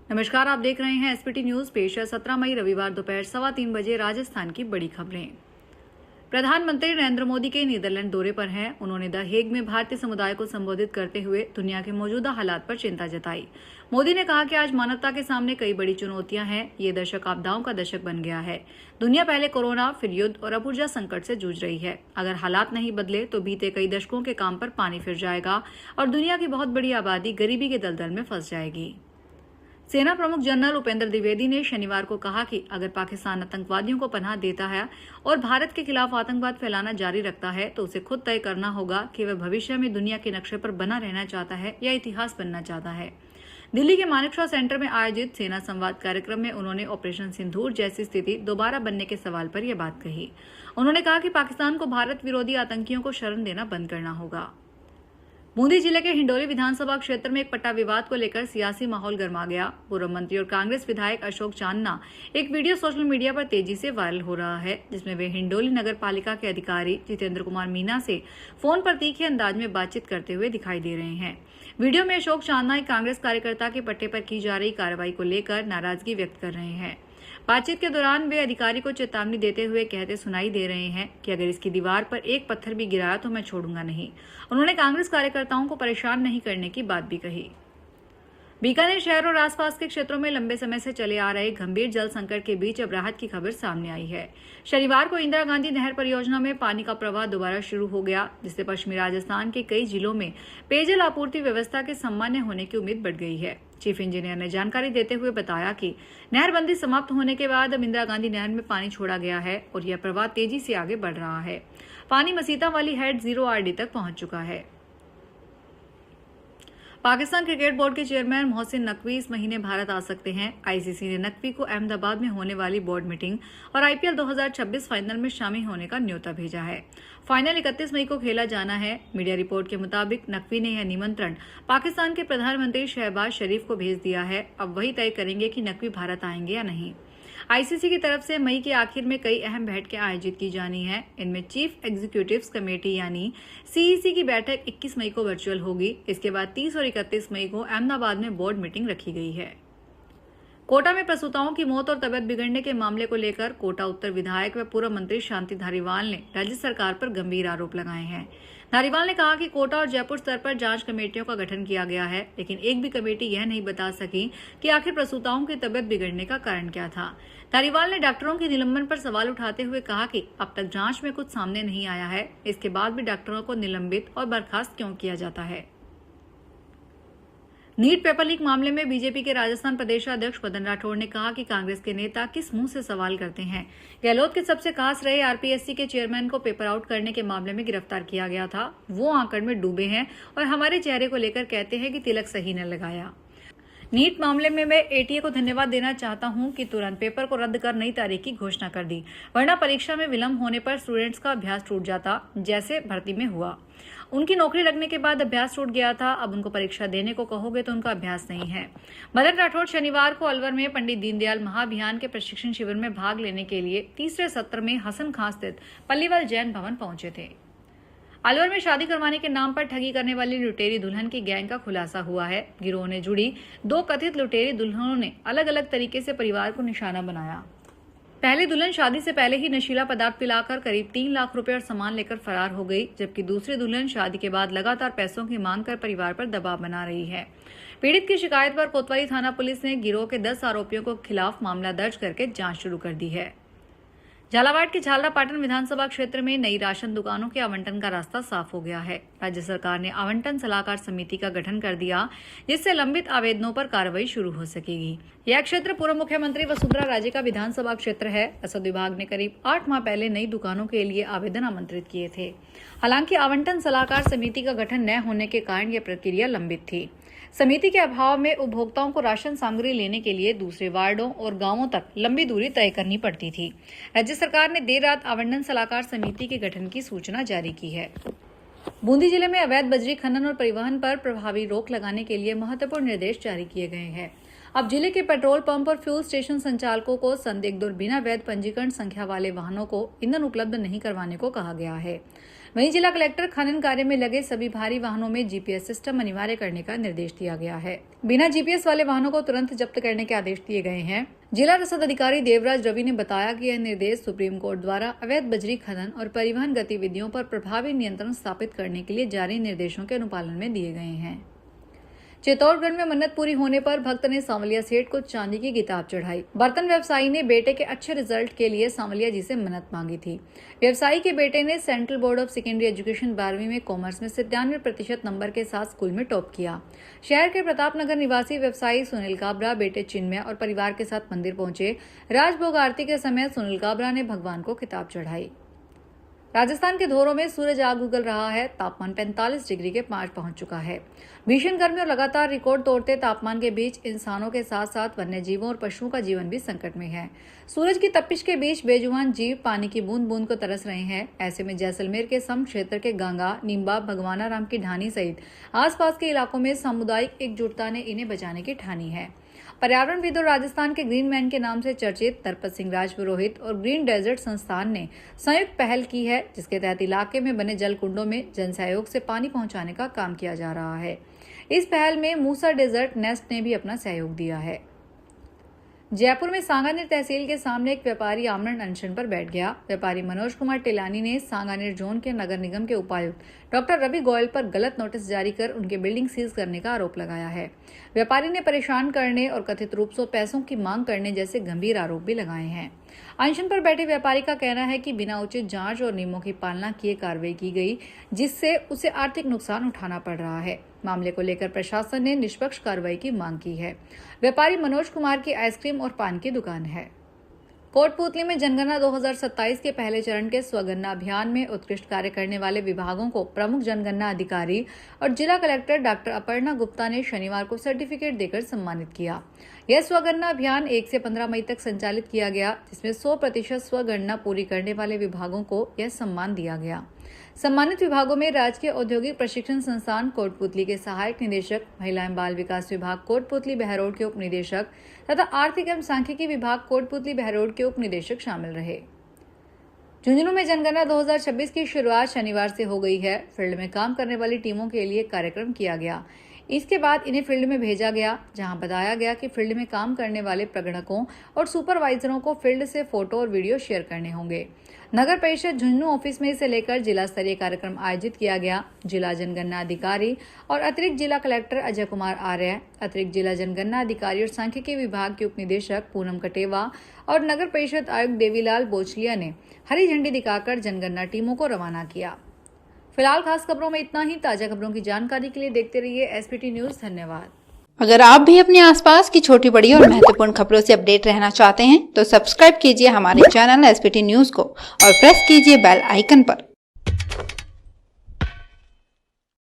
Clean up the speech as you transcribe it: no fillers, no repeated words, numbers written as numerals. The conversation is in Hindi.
नमस्कार, आप देख रहे हैं एसपीटी न्यूज। पेश है 17 मई रविवार दोपहर 3:15 बजे राजस्थान की बड़ी खबरें। प्रधानमंत्री नरेंद्र मोदी के नीदरलैंड दौरे पर हैं। उन्होंने द हेग में भारतीय समुदाय को संबोधित करते हुए दुनिया के मौजूदा हालात पर चिंता जताई। मोदी ने कहा कि आज मानवता के सामने कई बड़ी चुनौतियां हैं। ये दशक आपदाओं का दशक बन गया है। दुनिया पहले कोरोना, फिर युद्ध और अब ऊर्जा संकट से जूझ रही है। अगर हालात नहीं बदले तो बीते कई दशकों के काम पर पानी फिर जाएगा और दुनिया की बहुत बड़ी आबादी गरीबी के दलदल में फंस जाएगी। सेना प्रमुख जनरल उपेंद्र द्विवेदी ने शनिवार को कहा कि अगर पाकिस्तान आतंकवादियों को पनाह देता है और भारत के खिलाफ आतंकवाद फैलाना जारी रखता है तो उसे खुद तय करना होगा कि वह भविष्य में दुनिया के नक्शे पर बना रहना चाहता है या इतिहास बनना चाहता है। दिल्ली के मानेकशॉ सेंटर में आयोजित सेना संवाद कार्यक्रम में उन्होंने ऑपरेशन सिंदूर जैसी स्थिति दोबारा बनने के सवाल पर यह बात कही। उन्होंने कहा कि पाकिस्तान को भारत विरोधी आतंकियों को शरण देना बंद करना होगा। बूंदी जिले के हिंडोली विधानसभा क्षेत्र में एक पट्टा विवाद को लेकर सियासी माहौल गर्मा गया। पूर्व मंत्री और कांग्रेस विधायक अशोक चांदना एक वीडियो सोशल मीडिया पर तेजी से वायरल हो रहा है, जिसमें वे हिंडोली नगर पालिका के अधिकारी जितेंद्र कुमार मीना से फोन पर तीखे अंदाज में बातचीत करते हुए दिखाई दे रहे हैं। वीडियो में अशोक चांदना एक कांग्रेस कार्यकर्ता के पट्टे पर की जा रही कार्रवाई को लेकर नाराजगी व्यक्त कर रहे हैं। बातचीत के दौरान वे अधिकारी को चेतावनी देते हुए कहते सुनाई दे रहे हैं कि अगर इसकी दीवार पर एक पत्थर भी गिराया तो मैं छोड़ूंगा नहीं। उन्होंने कांग्रेस कार्यकर्ताओं को परेशान नहीं करने की बात भी कही। बीकानेर शहर और आसपास के क्षेत्रों में लंबे समय से चले आ रहे गंभीर जल संकट के बीच अब राहत की खबर सामने आई है। शनिवार को इंदिरा गांधी नहर परियोजना में पानी का प्रवाह दोबारा शुरू हो गया, जिससे पश्चिमी राजस्थान के कई जिलों में पेयजल आपूर्ति व्यवस्था के सामान्य होने की उम्मीद बढ़ गई है। चीफ इंजीनियर ने जानकारी देते हुए बताया कि नहरबंदी समाप्त होने के बाद अब इंदिरा गांधी नहर में पानी छोड़ा गया है और यह प्रवाह तेजी से आगे बढ़ रहा है। पानी मसीता वाली हेड 0 RD तक पहुंच चुका है। पाकिस्तान क्रिकेट बोर्ड के चेयरमैन मोहसिन नकवी इस महीने भारत आ सकते हैं। आईसीसी ने नकवी को अहमदाबाद में होने वाली बोर्ड मीटिंग और आईपीएल 2026 फाइनल में शामिल होने का न्योता भेजा है। फाइनल 31 मई को खेला जाना है। मीडिया रिपोर्ट के मुताबिक नकवी ने यह निमंत्रण पाकिस्तान के प्रधानमंत्री शहबाज शरीफ को भेज दिया है। अब वही तय करेंगे कि नकवी भारत आएंगे या नहीं। आईसीसी की तरफ से मई के आखिर में कई अहम बैठकें आयोजित की जानी है। इनमें चीफ एग्जीक्यूटिव्स कमेटी यानी सीईसी की बैठक 21 मई को वर्चुअल होगी। इसके बाद 30 और 31 मई को अहमदाबाद में बोर्ड मीटिंग रखी गई है। कोटा में प्रसूताओं की मौत और तबियत बिगड़ने के मामले को लेकर कोटा उत्तर विधायक व पूर्व मंत्री शांति धारीवाल ने राज्य सरकार पर गंभीर आरोप लगाए हैं। धारीवाल ने कहा कि कोटा और जयपुर स्तर पर जांच कमेटियों का गठन किया गया है, लेकिन एक भी कमेटी यह नहीं बता सकी कि आखिर प्रसूताओं की तबियत बिगड़ने का कारण क्या था। धारीवाल ने डॉक्टरों के निलंबन पर सवाल उठाते हुए कहा कि अब तक जांच में कुछ सामने नहीं आया है, इसके बाद भी डॉक्टरों को निलंबित और बर्खास्त क्यों किया जाता है। नीट पेपर लीक मामले में बीजेपी के राजस्थान प्रदेशाध्यक्ष मदन राठौड़ ने कहा कि कांग्रेस के नेता किस मुंह से सवाल करते हैं। गहलोत के सबसे खास रहे आरपीएससी के चेयरमैन को पेपर आउट करने के मामले में गिरफ्तार किया गया था। वो आंकड़ में डूबे हैं और हमारे चेहरे को लेकर कहते हैं कि तिलक सही न लगाया। नीट मामले में मैं एटीए को धन्यवाद देना चाहता हूं कि तुरंत पेपर को रद्द कर नई तारीख की घोषणा कर दी, वरना परीक्षा में विलंब होने पर स्टूडेंट्स का अभ्यास टूट जाता, जैसे भर्ती में हुआ। उनकी नौकरी लगने के बाद अभ्यास टूट गया था। अब उनको परीक्षा देने को कहोगे तो उनका अभ्यास नहीं है। मदन राठौड़ शनिवार को अलवर में पंडित दीनदयाल महाअभियान के प्रशिक्षण शिविर में भाग लेने के लिए तीसरे सत्र में हसन खां स्थित पल्लीवाल जैन भवन पहुंचे थे। अलवर में शादी करवाने के नाम पर ठगी करने वाली लुटेरी दुल्हन की गैंग का खुलासा हुआ है। गिरोह ने जुड़ी 2 कथित लुटेरी दुल्हनों ने अलग अलग तरीके से परिवार को निशाना बनाया। पहली दुल्हन शादी से पहले ही नशीला पदार्थ पिलाकर करीब 3 लाख रुपए और सामान लेकर फरार हो गई, जबकि दूसरी दुल्हन शादी के बाद लगातार पैसों की मांग कर परिवार पर दबाव बना रही है। पीड़ित की शिकायत पर कोतवाली थाना पुलिस ने गिरोह के 10 आरोपियों को खिलाफ मामला दर्ज करके जांच शुरू कर दी है। झालावाड़ के झालरापाटन विधानसभा क्षेत्र में नई राशन दुकानों के आवंटन का रास्ता साफ हो गया है। राज्य सरकार ने आवंटन सलाहकार समिति का गठन कर दिया, जिससे लंबित आवेदनों पर कार्रवाई शुरू हो सकेगी। यह क्षेत्र पूर्व मुख्यमंत्री वसुंधरा राजे का विधानसभा क्षेत्र है। रसद विभाग ने करीब 8 माह पहले नई दुकानों के लिए आवेदन आमंत्रित किए थे। हालांकि आवंटन सलाहकार समिति का गठन न होने के कारण यह प्रक्रिया लंबित थी। समिति के अभाव में उपभोक्ताओं को राशन सामग्री लेने के लिए दूसरे वार्डों और गांवों तक लंबी दूरी तय करनी पड़ती थी। राज्य सरकार ने देर रात आवंटन सलाहकार समिति के गठन की सूचना जारी की है। बूंदी जिले में अवैध बजरी खनन और परिवहन पर प्रभावी रोक लगाने के लिए महत्वपूर्ण निर्देश जारी किए गए हैं। अब जिले के पेट्रोल पंप और फ्यूल स्टेशन संचालकों को संदिग्ध और बिना वैध पंजीकरण संख्या वाले वाहनों को ईंधन उपलब्ध नहीं करवाने को कहा गया है। वहीं जिला कलेक्टर खनन कार्य में लगे सभी भारी वाहनों में जीपीएस सिस्टम अनिवार्य करने का निर्देश दिया गया है। बिना जीपीएस वाले वाहनों को तुरंत जब्त करने के आदेश दिए गए हैं। जिला रसद अधिकारी देवराज रवि ने बताया कि यह निर्देश सुप्रीम कोर्ट द्वारा अवैध बजरी खनन और परिवहन गतिविधियों पर प्रभावी नियंत्रण स्थापित करने के लिए जारी निर्देशों के अनुपालन में दिए गए हैं। चित्तौड़गढ़ में मन्नत पूरी होने पर भक्त ने सांवलिया सेठ को चांदी की किताब चढ़ाई। बर्तन व्यवसायी ने बेटे के अच्छे रिजल्ट के लिए सांवलिया जी से मन्नत मांगी थी। व्यवसायी के बेटे ने central board of secondary education 12वीं में कॉमर्स में 97% नंबर के साथ स्कूल में टॉप किया। शहर के प्रताप नगर निवासी व्यवसायी सुनील काबरा बेटे चिन्मय और परिवार के साथ मंदिर पहुंचे। राजभोग आरती के समय सुनील काबरा ने भगवान को किताब चढ़ाई। राजस्थान के धोरों में सूरज आग उगल रहा है। तापमान 45 डिग्री के पार पहुंच चुका है। भीषण गर्मी और लगातार रिकॉर्ड तोड़ते तापमान के बीच इंसानों के साथ साथ वन्य जीवों और पशुओं का जीवन भी संकट में है। सूरज की तपिश के बीच बेजुबान जीव पानी की बूंद बूंद को तरस रहे हैं। ऐसे में जैसलमेर के सम क्षेत्र के गंगा, नींबा, भगवानाराम की ढानी सहित आसपास के इलाकों में सामुदायिक एकजुटता ने इन्हें बचाने की ठानी है। पर्यावरणविद और राजस्थान के ग्रीन मैन के नाम से चर्चित तरपत सिंह राजपुरोहित और ग्रीन डेजर्ट संस्थान ने संयुक्त पहल की है, जिसके तहत इलाके में बने जल कुंडों में जन सहयोग से पानी पहुंचाने का काम किया जा रहा है। इस पहल में मूसा डेजर्ट नेस्ट ने भी अपना सहयोग दिया है। जयपुर में सांगानेर तहसील के सामने एक व्यापारी आमरण अनशन पर बैठ गया। व्यापारी मनोज कुमार टिलानी ने सांगानेर जोन के नगर निगम के उपायुक्त डॉक्टर रवि गोयल पर गलत नोटिस जारी कर उनके बिल्डिंग सीज करने का आरोप लगाया है। व्यापारी ने परेशान करने और कथित रूप से पैसों की मांग करने जैसे गंभीर आरोप भी लगाए हैं। अनशन पर बैठे व्यापारी का कहना है कि बिना उचित जांच और नियमों की पालना किए कार्रवाई की गई, जिससे उसे आर्थिक नुकसान उठाना पड़ रहा है। मामले को लेकर प्रशासन ने निष्पक्ष कार्रवाई की मांग की है। व्यापारी मनोज कुमार की आइसक्रीम और पान की दुकान है। कोटपूतली में जनगणना 2027 के पहले चरण के स्वगणना अभियान में उत्कृष्ट कार्य करने वाले विभागों को प्रमुख जनगणना अधिकारी और जिला कलेक्टर डॉक्टर अपर्णा गुप्ता ने शनिवार को सर्टिफिकेट देकर सम्मानित किया। यह स्वगणना अभियान 1 से 15 मई तक संचालित किया गया, जिसमें 100% स्वगणना पूरी करने वाले विभागों को यह सम्मान दिया गया। सम्मानित विभागों में राजकीय औद्योगिक प्रशिक्षण संस्थान कोटपूतली के सहायक निदेशक, महिला एवं बाल विकास विभाग कोटपूतली बहरोड के उप निदेशक तथा आर्थिक एवं सांख्यिकी विभाग कोटपूतली बहरोड के उप निदेशक शामिल रहे। झुंझुनू में जनगणना 2026 की शुरुआत शनिवार से हो गई है। फील्ड में काम करने वाली टीमों के लिए कार्यक्रम किया गया। इसके बाद इन्हें फील्ड में भेजा गया, जहां बताया गया कि फील्ड में काम करने वाले प्रगणकों और सुपरवाइजरों को फील्ड से फोटो और वीडियो शेयर करने होंगे। नगर परिषद झुंझुनू ऑफिस में इसे लेकर जिला स्तरीय कार्यक्रम आयोजित किया गया। जिला जनगणना अधिकारी और अतिरिक्त जिला कलेक्टर अजय कुमार आर्य, अतिरिक्त जिला जनगणना अधिकारी और सांख्यिकी विभाग के उप निदेशक पूनम कटेवा और नगर परिषद आयुक्त देवीलाल बोचलिया ने हरी झंडी दिखाकर जनगणना टीमों को रवाना किया। फिलहाल खास खबरों में इतना ही। ताजा खबरों की जानकारी के लिए देखते रहिए एसपीटी न्यूज। धन्यवाद। अगर आप भी अपने आसपास की छोटी बड़ी और महत्वपूर्ण खबरों से अपडेट रहना चाहते हैं तो सब्सक्राइब कीजिए हमारे चैनल एसपीटी न्यूज को और प्रेस कीजिए बेल आइकन पर।